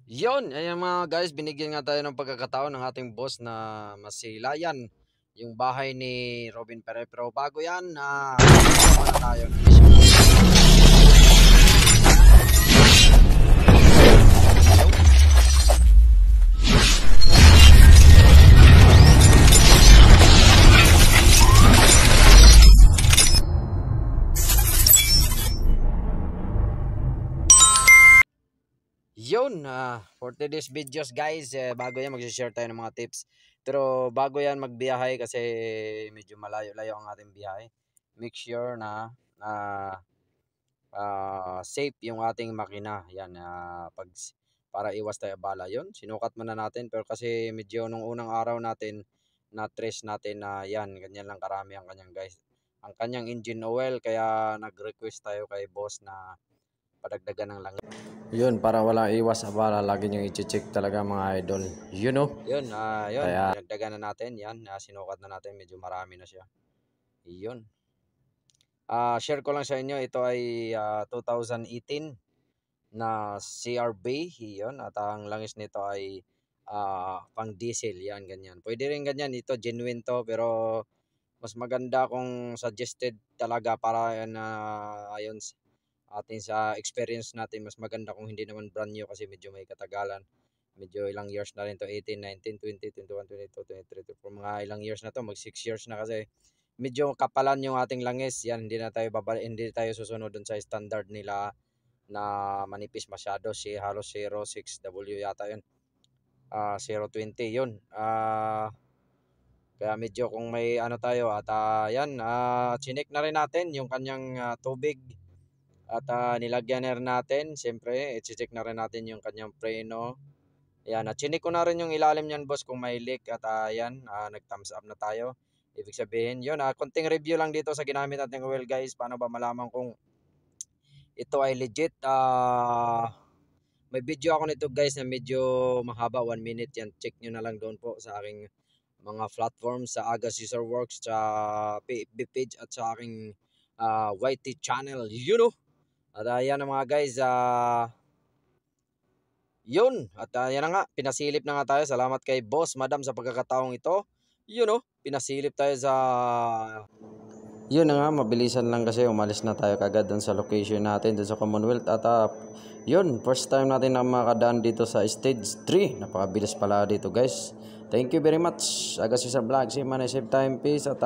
Yon, ayan mga guys, binigyan nga tayo ng pagkakataon ng ating boss na masilayan yung bahay ni Robin Perez. Pero bago yan, muna tayo ng Yun, for today's videos guys, bago yan mag-share tayo ng mga tips. Pero bago yan magbiyahe kasi medyo malayo-layo ang ating biyahe. Make sure na safe yung ating makina. Yan, para iwas tayo abala. Yun, sinukat muna natin. Pero kasi medyo nung unang araw natin, na-trace natin na yan, ganyan lang karami ang kanyang guys. Ang kanyang engine oil, kaya nag-request tayo kay boss na padagdagan ng langis. Yun, para wala iwas abala, lagi nyo i-check talaga mga idol. You know? Yun, yun. Kaya dagdagan na natin. Yan, sinukat na natin. Medyo marami na siya. Yun. Share ko lang sa inyo. Ito ay 2018 na CRB. Yun. At ang langis nito ay pang diesel. Yan, ganyan. Pwede rin ganyan. Ito, genuine to. Pero mas maganda kung suggested talaga para ayon atin sa experience natin, mas maganda kung hindi naman brand new kasi medyo may katagalan. Medyo ilang years na rin to, 18, 19, 20, 21, 22, 23, 24, mga ilang years na to, mag 6 years na kasi medyo kapalan yung ating langis. Yan, hindi tayo susunod dun sa standard nila na manipis masyado, halos 06W yata yun. 020 yun. Kaya medyo kung may ano tayo at yan, chinek na rin natin yung kanyang tubig. At nilagyan na rin natin, siyempre, i-check na rin natin yung kanyang preno. Ayan, chinik ko na rin yung ilalim niyan boss kung may leak. At ayan, nag-thumbs up na tayo. Ibig sabihin, yun, konting review lang dito sa ginamit natin oil guys. Paano ba malaman kung ito ay legit? May video ako nito guys na medyo mahaba, 1 minute yan. Check nyo na lang doon po sa aking mga platforms, sa Aga Scissor Works, sa PFB page at sa aking YT channel, you know. At yan mga guys, yun. At yan na nga, pinasilip na nga tayo. Salamat kay boss, madam sa pagkakataong ito. Yun know, pinasilip tayo sa... Yun na nga, mabilisan lang kasi umalis na tayo kagad dun sa location natin, dun sa Commonwealth. At yun, first time natin na makadaan dito sa stage 3. Napakabilis pala dito guys. Thank you very much. Aga Scissor Vlog, see you man, save time, peace. At